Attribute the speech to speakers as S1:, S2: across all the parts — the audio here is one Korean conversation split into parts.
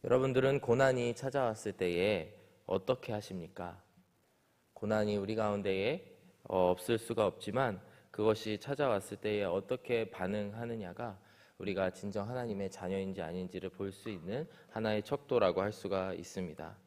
S1: 여러분들은 고난이 찾아왔을 때에 어떻게 하십니까? 고난이 우리 가운데에 없을 수가 없지만 그것이 찾아왔을 때에 어떻게 반응하느냐가 우리가 진정 하나님의 자녀인지 아닌지를 볼 수 있는 하나의 척도라고 할 수가 있습니다.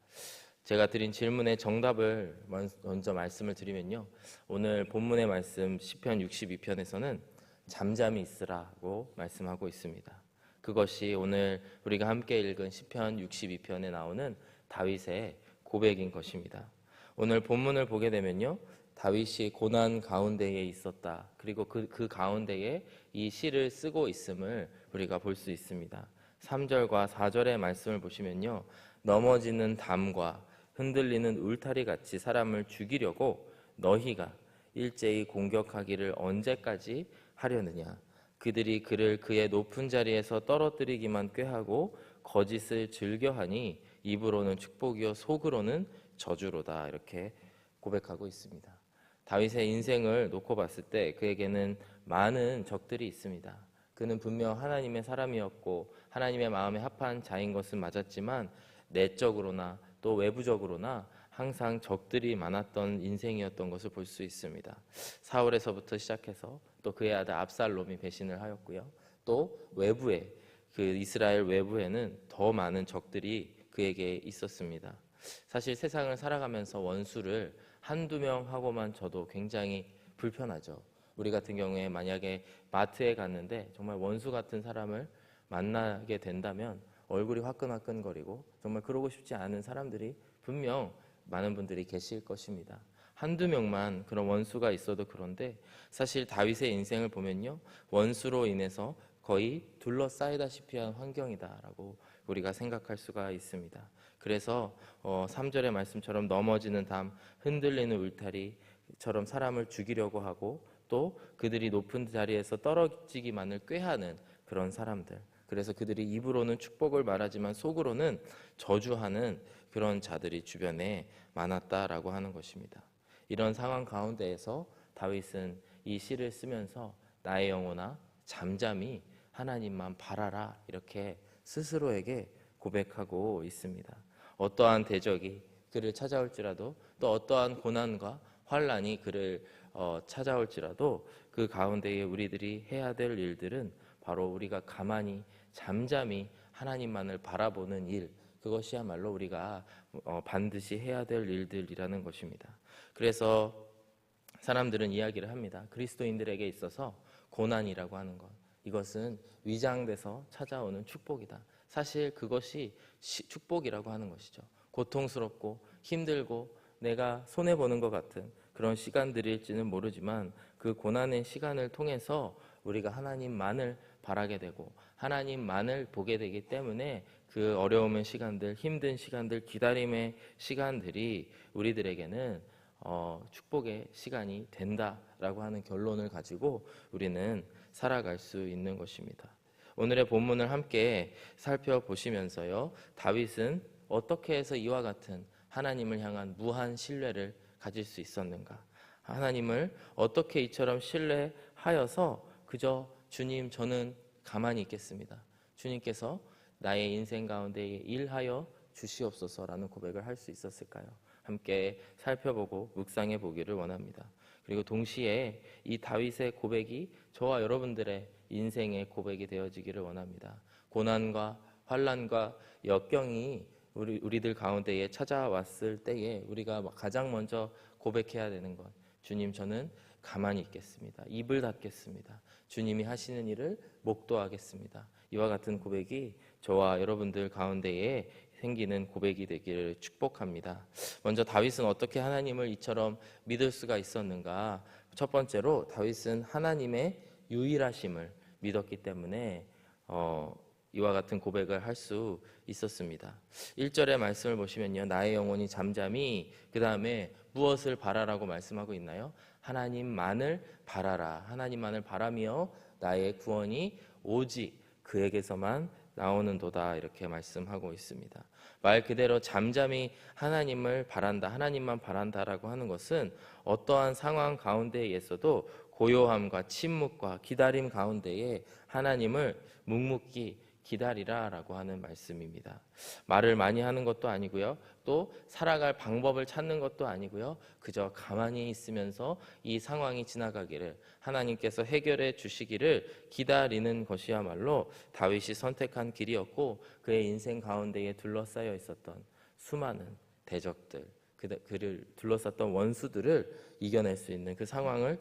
S1: 제가 드린 질문의 정답을 먼저 말씀을 드리면요, 오늘 본문의 말씀 시편 62편에서는 잠잠히 있으라고 말씀하고 있습니다. 그것이 오늘 우리가 함께 읽은 시편 62편에 나오는 다윗의 고백인 것입니다. 오늘 본문을 보게 되면요, 다윗이 고난 가운데에 있었다, 그리고 그 가운데에 이 시를 쓰고 있음을 우리가 볼 수 있습니다. 3절과 4절의 말씀을 보시면요, 넘어지는 담과 흔들리는 울타리 같이 사람을 죽이려고 너희가 일제히 공격하기를 언제까지 하려느냐. 그들이 그를 그의 높은 자리에서 떨어뜨리기만 꾀하고 거짓을 즐겨하니 입으로는 축복이요 속으로는 저주로다. 이렇게 고백하고 있습니다. 다윗의 인생을 놓고 봤을 때 그에게는 많은 적들이 있습니다. 그는 분명 하나님의 사람이었고 하나님의 마음에 합한 자인 것은 맞았지만 내적으로나 또 외부적으로나 항상 적들이 많았던 인생이었던 것을 볼 수 있습니다. 사울에서부터 시작해서 또 그의 아들 압살롬이 배신을 하였고요. 또 외부에, 그 이스라엘 외부에는 더 많은 적들이 그에게 있었습니다. 사실 세상을 살아가면서 원수를 한두 명 하고만 져도 굉장히 불편하죠. 우리 같은 경우에 만약에 마트에 갔는데 정말 원수 같은 사람을 만나게 된다면 얼굴이 화끈화끈거리고 정말 그러고 싶지 않은 사람들이 분명 많은 분들이 계실 것입니다. 한두 명만 그런 원수가 있어도 그런데 사실 다윗의 인생을 보면요, 원수로 인해서 거의 둘러싸이다시피 한 환경이다라고 우리가 생각할 수가 있습니다. 그래서 3절의 말씀처럼 넘어지는 담, 흔들리는 울타리처럼 사람을 죽이려고 하고 또 그들이 높은 자리에서 떨어지기만을 꾀하는 그런 사람들, 그래서 그들이 입으로는 축복을 말하지만 속으로는 저주하는 그런 자들이 주변에 많았다라고 하는 것입니다. 이런 상황 가운데에서 다윗은 이 시를 쓰면서 나의 영혼아 잠잠히 하나님만 바라라, 이렇게 스스로에게 고백하고 있습니다. 어떠한 대적이 그를 찾아올지라도 또 어떠한 고난과 환난이 그를 찾아올지라도 그 가운데에 우리들이 해야 될 일들은 바로 우리가 가만히 잠잠히 하나님만을 바라보는 일, 그것이야말로 우리가 반드시 해야 될 일들이라는 것입니다. 그래서 사람들은 이야기를 합니다. 그리스도인들에게 있어서 고난이라고 하는 것, 이것은 위장돼서 찾아오는 축복이다. 사실 그것이 축복이라고 하는 것이죠. 고통스럽고 힘들고 내가 손해보는 것 같은 그런 시간들일지는 모르지만 그 고난의 시간을 통해서 우리가 하나님만을 바라게 되고 하나님만을 보게 되기 때문에 그 어려움의 시간들, 힘든 시간들, 기다림의 시간들이 우리들에게는 축복의 시간이 된다라고 하는 결론을 가지고 우리는 살아갈 수 있는 것입니다. 오늘의 본문을 함께 살펴보시면서요, 다윗은 어떻게 해서 이와 같은 하나님을 향한 무한 신뢰를 가질 수 있었는가? 하나님을 어떻게 이처럼 신뢰하여서 그저 주님, 저는 가만히 있겠습니다, 주님께서 나의 인생 가운데 일하여 주시옵소서라는 고백을 할 수 있었을까요? 함께 살펴보고 묵상해 보기를 원합니다. 그리고 동시에 이 다윗의 고백이 저와 여러분들의 인생의 고백이 되어지기를 원합니다. 고난과 환난과 역경이 우리들 가운데에 찾아왔을 때에 우리가 가장 먼저 고백해야 되는 것, 주님, 저는 가만히 있겠습니다, 입을 닫겠습니다, 주님이 하시는 일을 목도하겠습니다. 이와 같은 고백이 저와 여러분들 가운데에 생기는 고백이 되기를 축복합니다. 먼저 다윗은 어떻게 하나님을 이처럼 믿을 수가 있었는가? 첫 번째로 다윗은 하나님의 유일하심을 믿었기 때문에 이와 같은 고백을 할 수 있었습니다. 1절의 말씀을 보시면요, 나의 영혼이 잠잠히, 그 다음에 무엇을 바라라고 말씀하고 있나요? 하나님만을 바라라. 하나님만을 바라며 나의 구원이 오직 그에게서만 나오는도다, 이렇게 말씀하고 있습니다. 말 그대로 잠잠히 하나님을 바란다, 하나님만 바란다라고 하는 것은 어떠한 상황 가운데에서도 고요함과 침묵과 기다림 가운데에 하나님을 묵묵히 기다리라라고 하는 말씀입니다. 말을 많이 하는 것도 아니고요. 또 살아갈 방법을 찾는 것도 아니고요. 그저 가만히 있으면서 이 상황이 지나가기를 하나님께서 해결해 주시기를 기다리는 것이야말로 다윗이 선택한 길이었고, 그의 인생 가운데에 둘러싸여 있었던 수많은 대적들, 그를 둘러쌌던 원수들을 이겨낼 수 있는, 그 상황을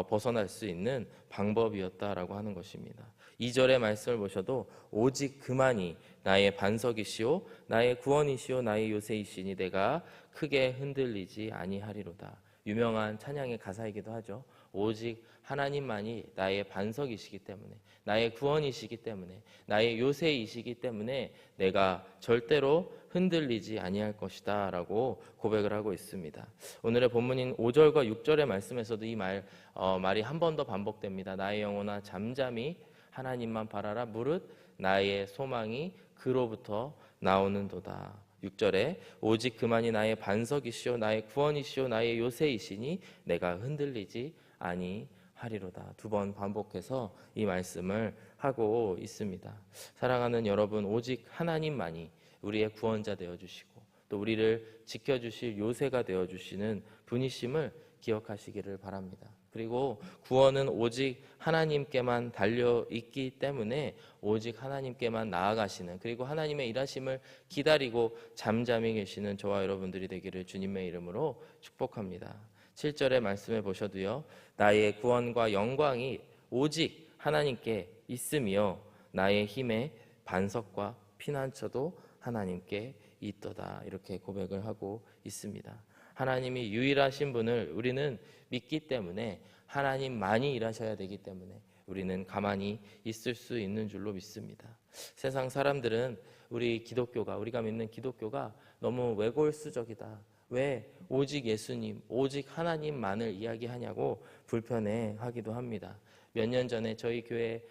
S1: 벗어날 수 있는 방법이었다라고 하는 것입니다. 2절의 말씀을 보셔도 오직 그만이 나의 반석이시오 나의 구원이시오 나의 요새이시니 내가 크게 흔들리지 아니하리로다. 유명한 찬양의 가사이기도 하죠. 오직 하나님만이 나의 반석이시기 때문에, 나의 구원이시기 때문에, 나의 요새이시기 때문에 내가 절대로 흔들리지 아니할 것이다 라고 고백을 하고 있습니다. 오늘의 본문인 5절과 6절의 말씀에서도 이 말이 한 번 더 반복됩니다. 나의 영혼아 잠잠히 하나님만 바라라 무릇 나의 소망이 그로부터 나오는도다. 6절에 오직 그만이 나의 반석이시오 나의 구원이시오 나의 요새이시니 내가 흔들리지 아니하리로다. 두 번 반복해서 이 말씀을 하고 있습니다. 사랑하는 여러분, 오직 하나님만이 우리의 구원자 되어주시고 또 우리를 지켜주실 요새가 되어주시는 분이심을 기억하시기를 바랍니다. 그리고 구원은 오직 하나님께만 달려있기 때문에 오직 하나님께만 나아가시는, 그리고 하나님의 일하심을 기다리고 잠잠히 계시는 저와 여러분들이 되기를 주님의 이름으로 축복합니다. 7절의 말씀에 보셔도요, 나의 구원과 영광이 오직 하나님께 있으며 나의 힘의 반석과 피난처도 하나님께 있도다. 이렇게 고백을 하고 있습니다. 하나님이 유일하신 분을 우리는 믿기 때문에, 하나님만이 일하셔야 되기 때문에 우리는 가만히 있을 수 있는 줄로 믿습니다. 세상 사람들은 우리가 믿는 기독교가 너무 외골수적이다, 왜 오직 예수님, 오직 하나님만을 이야기하냐고 불편해하기도 합니다. 몇 년 전에 저희 교회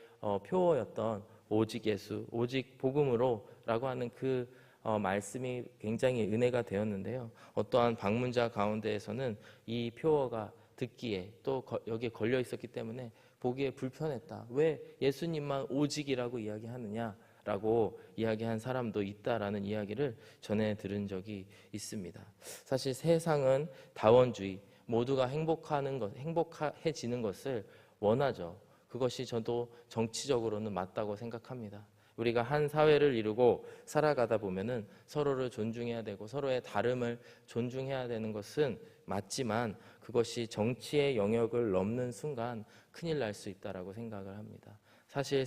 S1: 표어였던 오직 예수, 오직 복음으로 라고 하는 그 말씀이 굉장히 은혜가 되었는데요. 어떠한 방문자 가운데에서는 이 표어가 듣기에 또 여기에 걸려 있었기 때문에 보기에 불편했다. 왜 예수님만 오직이라고 이야기하느냐라고 이야기한 사람도 있다라는 이야기를 전해 들은 적이 있습니다. 사실 세상은 다원주의, 모두가 행복해지는 것을 원하죠. 그것이 저도 정치적으로는 맞다고 생각합니다. 우리가 한 사회를 이루고 살아가다 보면은 서로를 존중해야 되고 서로의 다름을 존중해야 되는 것은 맞지만, 그것이 정치의 영역을 넘는 순간 큰일 날 수 있다라고 생각을 합니다. 사실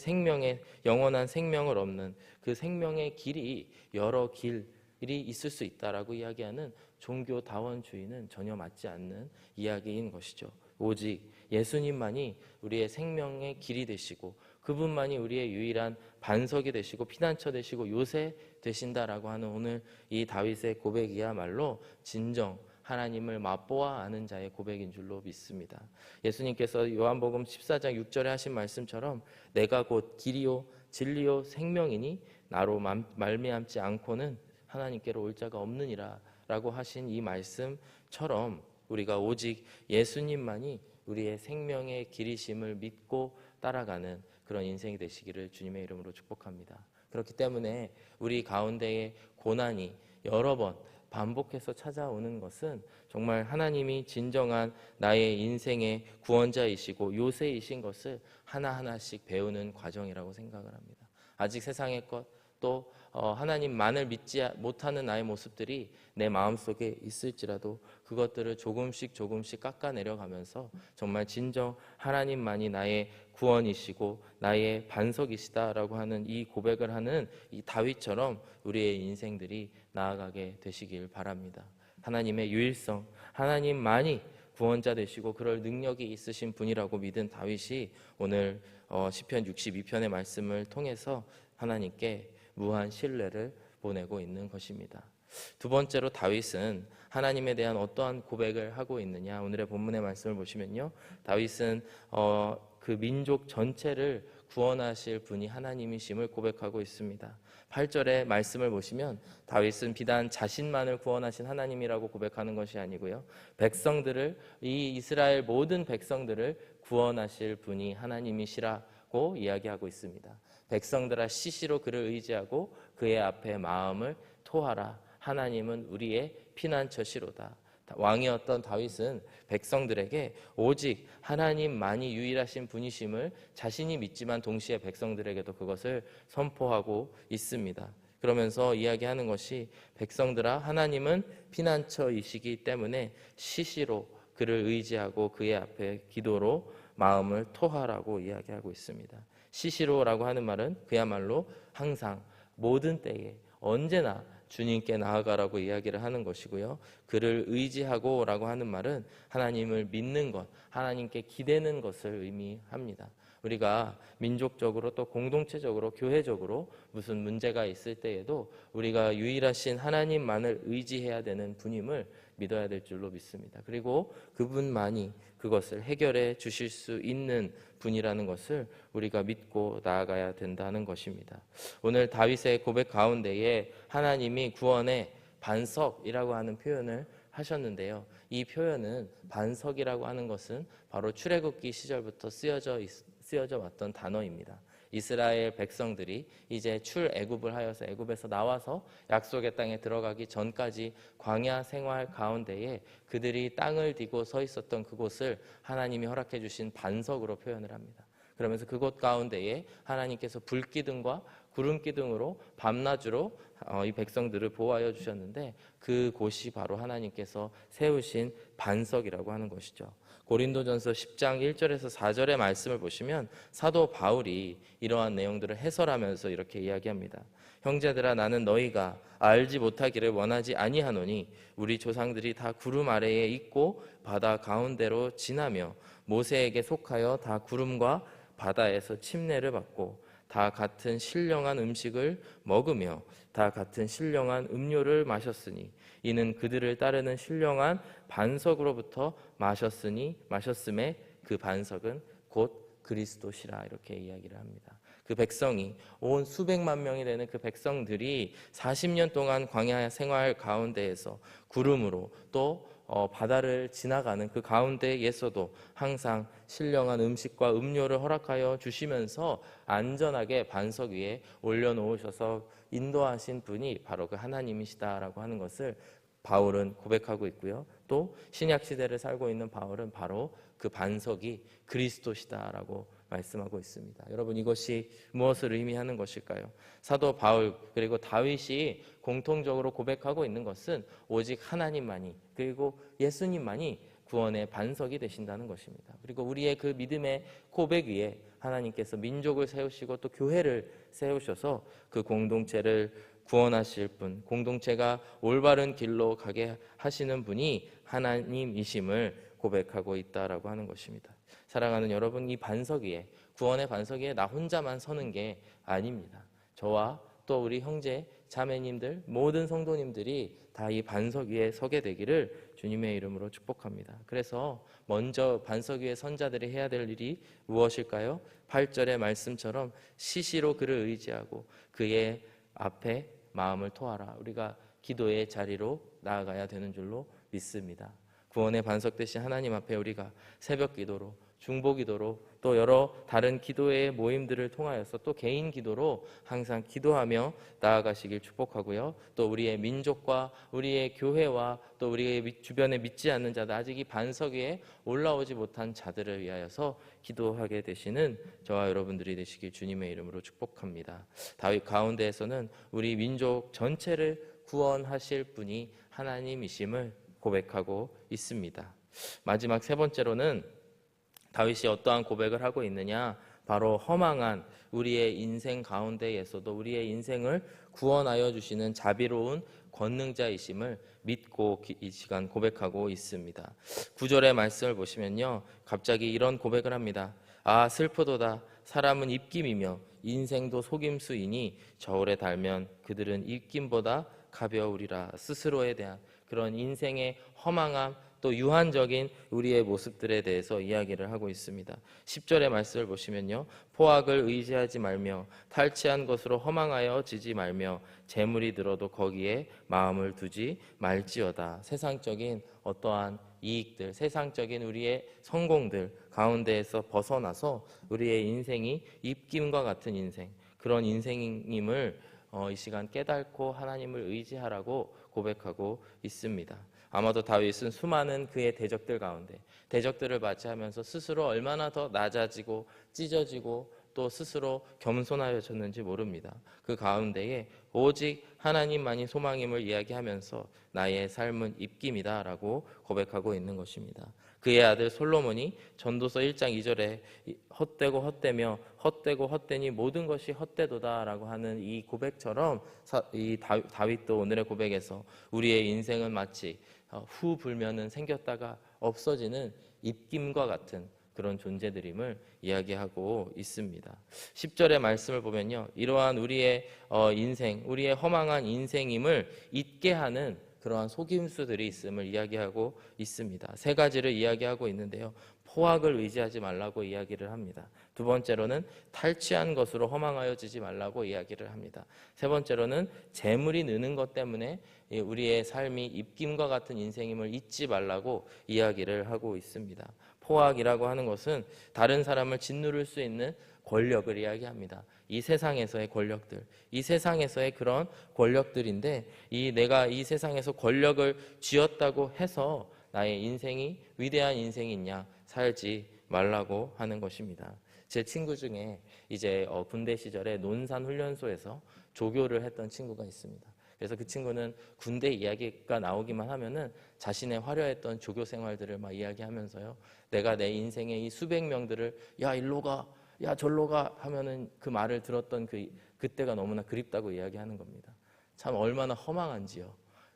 S1: 영원한 생명을 얻는 그 생명의 길이 여러 길이 있을 수 있다라고 이야기하는 종교 다원주의는 전혀 맞지 않는 이야기인 것이죠. 오직 예수님만이 우리의 생명의 길이 되시고 그분만이 우리의 유일한 반석이 되시고 피난처 되시고 요새 되신다라고 하는 오늘 이 다윗의 고백이야말로 진정 하나님을 맛보아 아는 자의 고백인 줄로 믿습니다. 예수님께서 요한복음 14장 6절에 하신 말씀처럼 내가 곧 길이요 진리요 생명이니 나로 말미암지 않고는 하나님께로 올 자가 없느니라 라고 하신 이 말씀처럼 우리가 오직 예수님만이 우리의 생명의 길이심을 믿고 따라가는 그런 인생이 되시기를 주님의 이름으로 축복합니다. 그렇기 때문에 우리 가운데에 고난이 여러 번 반복해서 찾아오는 것은 정말 하나님이 진정한 나의 인생의 구원자이시고 요새이신 것을 하나하나씩 배우는 과정이라고 생각을 합니다. 아직 세상의 것, 또 하나님만을 믿지 못하는 나의 모습들이 내 마음속에 있을지라도 그것들을 조금씩 깎아내려가면서 정말 진정 하나님만이 나의 구원이시고 나의 반석이시다라고 하는 이 고백을 하는 이 다윗처럼 우리의 인생들이 나아가게 되시길 바랍니다. 하나님의 유일성, 하나님만이 구원자 되시고 그럴 능력이 있으신 분이라고 믿은 다윗이 오늘 시편 62편의 말씀을 통해서 하나님께 무한 신뢰를 보내고 있는 것입니다. 두 번째로 다윗은 하나님에 대한 어떠한 고백을 하고 있느냐, 오늘의 본문의 말씀을 보시면요, 다윗은 그 민족 전체를 구원하실 분이 하나님이심을 고백하고 있습니다. 8절의 말씀을 보시면 다윗은 비단 자신만을 구원하신 하나님이라고 고백하는 것이 아니고요, 이 이스라엘 모든 백성들을 구원하실 분이 하나님이시라고 이야기하고 있습니다. 백성들아 시시로 그를 의지하고 그의 앞에 마음을 토하라. 하나님은 우리의 피난처시로다. 왕이었던 다윗은 백성들에게 오직 하나님만이 유일하신 분이심을 자신이 믿지만 동시에 백성들에게도 그것을 선포하고 있습니다. 그러면서 이야기하는 것이 백성들아 하나님은 피난처이시기 때문에 시시로 그를 의지하고 그의 앞에 기도로 마음을 토하라고 이야기하고 있습니다. 시시로라고 하는 말은 그야말로 항상 모든 때에 언제나 주님께 나아가라고 이야기를 하는 것이고요. 그를 의지하고 라고 하는 말은 하나님을 믿는 것, 하나님께 기대는 것을 의미합니다. 우리가 민족적으로 또 공동체적으로 교회적으로 무슨 문제가 있을 때에도 우리가 유일하신 하나님만을 의지해야 되는 분임을 믿어야 될 줄로 믿습니다. 그리고 그분만이 그것을 해결해 주실 수 있는 분이라는 것을 우리가 믿고 나아가야 된다는 것입니다. 오늘 다윗의 고백 가운데에 하나님이 구원의 반석이라고 하는 표현을 하셨는데요. 이 표현은 반석이라고 하는 것은 바로 출애굽기 시절부터 쓰여져 왔던 단어입니다. 이스라엘 백성들이 이제 출애굽을 하여서 애굽에서 나와서 약속의 땅에 들어가기 전까지 광야 생활 가운데에 그들이 땅을 디고 서 있었던 그곳을 하나님이 허락해 주신 반석으로 표현을 합니다. 그러면서 그곳 가운데에 하나님께서 불기둥과 구름기둥으로 밤낮으로 이 백성들을 보호하여 주셨는데 그곳이 바로 하나님께서 세우신 반석이라고 하는 것이죠. 고린도전서 10장 1절에서 4절의 말씀을 보시면 사도 바울이 이러한 내용들을 해설하면서 이렇게 이야기합니다. 형제들아 나는 너희가 알지 못하기를 원하지 아니하노니 우리 조상들이 다 구름 아래에 있고 바다 가운데로 지나며 모세에게 속하여 다 구름과 바다에서 침례를 받고 다 같은 신령한 음식을 먹으며 다 같은 신령한 음료를 마셨으니 이는 그들을 따르는 신령한 반석으로부터 마셨음에 그 반석은 곧 그리스도시라 이렇게 이야기를 합니다. 그 백성이 온 수백만 명이 되는 그 백성들이 40년 동안 광야 생활 가운데에서 구름으로 또 바다를 지나가는 그 가운데에서도 항상 신령한 음식과 음료를 허락하여 주시면서 안전하게 반석 위에 올려놓으셔서 인도하신 분이 바로 그 하나님이시다라고 하는 것을 바울은 고백하고 있고요. 또 신약 시대를 살고 있는 바울은 바로 그 반석이 그리스도시다라고 말씀하고 있습니다. 여러분 이것이 무엇을 의미하는 것일까요? 사도 바울 그리고 다윗이 공통적으로 고백하고 있는 것은 오직 하나님만이 그리고 예수님만이 구원의 반석이 되신다는 것입니다. 그리고 우리의 그 믿음의 고백 위에 하나님께서 민족을 세우시고 또 교회를 세우셔서 그 공동체를 구원하실 분, 공동체가 올바른 길로 가게 하시는 분이 하나님이심을 고백하고 있다라고 하는 것입니다. 사랑하는 여러분, 이 반석 위에, 구원의 반석 위에 나 혼자만 서는 게 아닙니다. 저와 또 우리 형제, 자매님들, 모든 성도님들이 다 이 반석 위에 서게 되기를 주님의 이름으로 축복합니다. 그래서 먼저 반석 위에 선 자들이 해야 될 일이 무엇일까요? 8절의 말씀처럼 시시로 그를 의지하고 그의 앞에 마음을 토하라. 우리가 기도의 자리로 나아가야 되는 줄로 믿습니다. 구원의 반석 되신 하나님 앞에 우리가 새벽 기도로, 중보 기도로 또 여러 다른 기도의 모임들을 통하여서 또 개인 기도로 항상 기도하며 나아가시길 축복하고요. 또 우리의 민족과 우리의 교회와 또 우리의 주변에 믿지 않는 자들, 아직 이 반석 위에 올라오지 못한 자들을 위하여서 기도하게 되시는 저와 여러분들이 되시길 주님의 이름으로 축복합니다. 다윗 가운데에서는 우리 민족 전체를 구원하실 분이 하나님이심을 고백하고 있습니다. 마지막 세 번째로는 다윗이 어떠한 고백을 하고 있느냐? 바로 허망한 우리의 인생 가운데에서도 우리의 인생을 구원하여 주시는 자비로운 권능자이심을 믿고 이 시간 고백하고 있습니다. 9절의 말씀을 보시면요, 갑자기 이런 고백을 합니다. 아 슬프도다. 사람은 입김이며 인생도 속임수이니 저울에 달면 그들은 입김보다 가벼우리라. 스스로에 대한 그런 인생의 허망함 또 유한적인 우리의 모습들에 대해서 이야기를 하고 있습니다. 10절의 말씀을 보시면요, 포악을 의지하지 말며 탈취한 것으로 허망하여 지지 말며 재물이 들어도 거기에 마음을 두지 말지어다. 세상적인 어떠한 이익들, 세상적인 우리의 성공들 가운데에서 벗어나서 우리의 인생이 입김과 같은 인생, 그런 인생임을 이 시간 깨닫고 하나님을 의지하라고 고백하고 있습니다. 아마도 다윗은 수많은 그의 대적들 가운데 대적들을 맞이하면서 스스로 얼마나 더 낮아지고 찢어지고 또 스스로 겸손하여졌는지 모릅니다. 그 가운데에 오직 하나님만이 소망임을 이야기하면서 나의 삶은 입김이다 라고 고백하고 있는 것입니다. 그의 아들 솔로몬이 전도서 1장 2절에 헛되고 헛되며 헛되고 헛되니 모든 것이 헛되도다 라고 하는 이 고백처럼 이 다윗도 오늘의 고백에서 우리의 인생은 마치 후 불면은 생겼다가 없어지는 입김과 같은 그런 존재들임을 이야기하고 있습니다. 10절의 말씀을 보면요, 이러한 우리의 인생, 우리의 허망한 인생임을 잊게 하는 그러한 속임수들이 있음을 이야기하고 있습니다. 세 가지를 이야기하고 있는데요, 포악을 의지하지 말라고 이야기를 합니다. 두 번째로는 탈취한 것으로 허망하여지지 말라고 이야기를 합니다. 세 번째로는 재물이 느는 것 때문에 우리의 삶이 입김과 같은 인생임을 잊지 말라고 이야기를 하고 있습니다. 포악이라고 하는 것은 다른 사람을 짓누를 수 있는 권력을 이야기합니다. 이 세상에서의 권력들, 이 세상에서의 그런 권력들인데, 내가 이 세상에서 권력을 쥐었다고 해서 나의 인생이 위대한 인생이냐, 살지 말라고 하는 것입니다. 제 친구 중에 이제 군대 시절에 논산훈련소에서 조교를 했던 친구가 있습니다. 그래서 그 친구는 군대 이야기가 나오기만 하면은 자신의 화려했던 조교 생활들을 막 이야기하면서요, 내가 내 인생의 이 수백 명들을 야 일로 가, 야 절로 가 하면은 그 말을 들었던 그때가 너무나 그립다고 이야기하는 겁니다. 참 얼마나 허망한지요.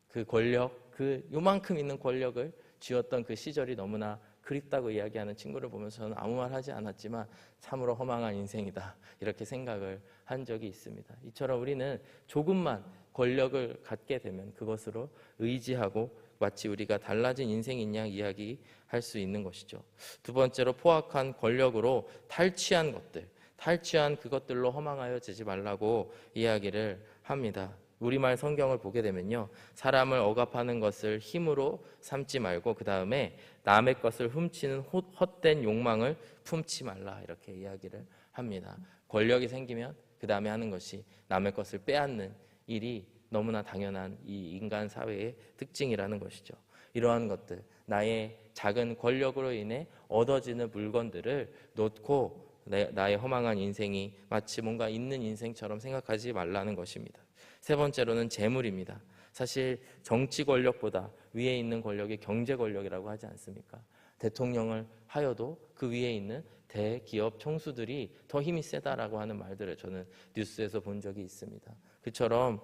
S1: 그 권력, 그 요만큼 있는 권력을 쥐었던 그 시절이 너무나 그립다고 이야기하는 친구를 보면서 저는 아무 말 하지 않았지만 참으로 허망한 인생이다, 이렇게 생각을 한 적이 있습니다. 이처럼 우리는 조금만 권력을 갖게 되면 그것으로 의지하고 마치 우리가 달라진 인생인 양 이야기할 수 있는 것이죠. 두 번째로 포악한 권력으로 탈취한 것들, 탈취한 그것들로 허망하여지지 말라고 이야기를 합니다. 우리말 성경을 보게 되면요, 사람을 억압하는 것을 힘으로 삼지 말고 그 다음에 남의 것을 훔치는 헛된 욕망을 품지 말라, 이렇게 이야기를 합니다. 권력이 생기면 그 다음에 하는 것이 남의 것을 빼앗는 일이 너무나 당연한 이 인간 사회의 특징이라는 것이죠. 이러한 것들, 나의 작은 권력으로 인해 얻어지는 물건들을 놓고 나의 허망한 인생이 마치 뭔가 있는 인생처럼 생각하지 말라는 것입니다. 세 번째로는 재물입니다. 사실 정치 권력보다 위에 있는 권력이 경제 권력이라고 하지 않습니까? 대통령을 하여도 그 위에 있는 대기업 총수들이 더 힘이 세다라고 하는 말들을 저는 뉴스에서 본 적이 있습니다. 그처럼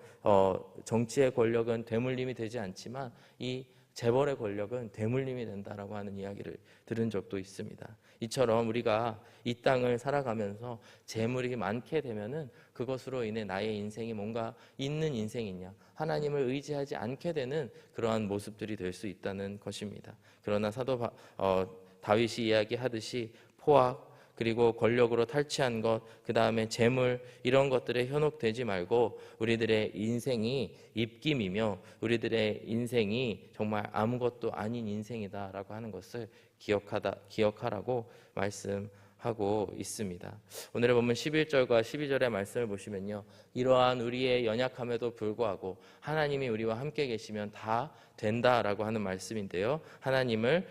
S1: 정치의 권력은 되물림이 되지 않지만 이 재벌의 권력은 되물림이 된다라고 하는 이야기를 들은 적도 있습니다. 이처럼 우리가 이 땅을 살아가면서 재물이 많게 되면은 그것으로 인해 나의 인생이 뭔가 있는 인생이냐, 하나님을 의지하지 않게 되는 그러한 모습들이 될 수 있다는 것입니다. 그러나 다윗이 이야기하듯이 포악, 그리고 권력으로 탈취한 것, 그 다음에 재물, 이런 것들에 현혹되지 말고 우리들의 인생이 입김이며 우리들의 인생이 정말 아무것도 아닌 인생이다라고 하는 것을 기억하라고 말씀하고 있습니다. 오늘의 본문 11절과 12절의 말씀을 보시면요, 이러한 우리의 연약함에도 불구하고 하나님이 우리와 함께 계시면 다 된다라고 하는 말씀인데요, 하나님을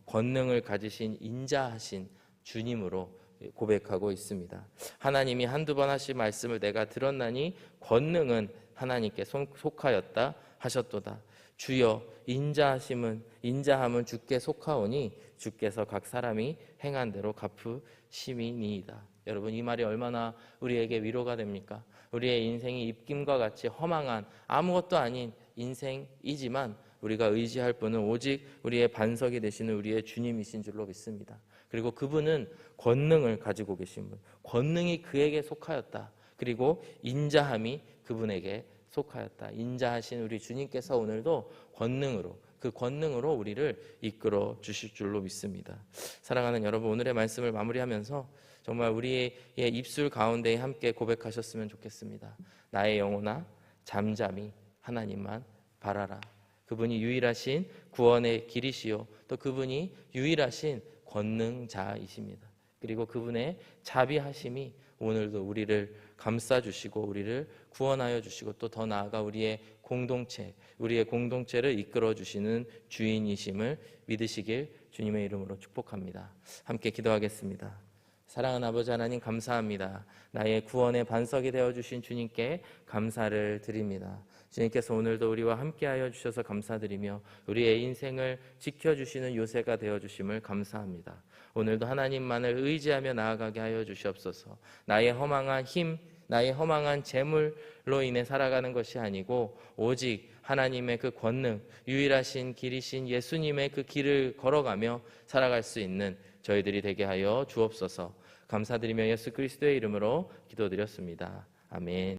S1: 권능을 가지신 인자하신 주님으로 고백하고 있습니다. 하나님이 한두 번 하신 말씀을 내가 들었나니 권능은 하나님께 속하였다 하셨도다. 주여 인자함은 주께 속하오니 주께서 각 사람이 행한 대로 갚으심이니이다. 여러분, 이 말이 얼마나 우리에게 위로가 됩니까? 우리의 인생이 입김과 같이 허망한 아무것도 아닌 인생이지만 우리가 의지할 분은 오직 우리의 반석이 되시는 우리의 주님이신 줄로 믿습니다. 그리고 그분은 권능을 가지고 계신 분, 권능이 그에게 속하였다. 그리고 인자함이 그분에게 속하였다. 인자하신 우리 주님께서 오늘도 그 권능으로 우리를 이끌어 주실 줄로 믿습니다. 사랑하는 여러분, 오늘의 말씀을 마무리하면서 정말 우리의 입술 가운데 함께 고백하셨으면 좋겠습니다. 나의 영혼아 잠잠히 하나님만 바라라. 그분이 유일하신 구원의 길이시요, 또 그분이 유일하신 권능자이십니다. 그리고 그분의 자비하심이 오늘도 우리를 감싸 주시고 우리를 구원하여 주시고 또 더 나아가 우리의 공동체를 이끌어 주시는 주인이심을 믿으시길 주님의 이름으로 축복합니다. 함께 기도하겠습니다. 사랑하는 아버지 하나님, 감사합니다. 나의 구원의 반석이 되어주신 주님께 감사를 드립니다. 주님께서 오늘도 우리와 함께하여 주셔서 감사드리며 우리의 인생을 지켜주시는 요새가 되어주심을 감사합니다. 오늘도 하나님만을 의지하며 나아가게 하여 주시옵소서. 나의 허망한 힘, 나의 허망한 재물로 인해 살아가는 것이 아니고 오직 하나님의 그 권능, 유일하신 길이신 예수님의 그 길을 걸어가며 살아갈 수 있는 저희들이 되게 하여 주옵소서. 감사드리며 예수 그리스도의 이름으로 기도드렸습니다. 아멘.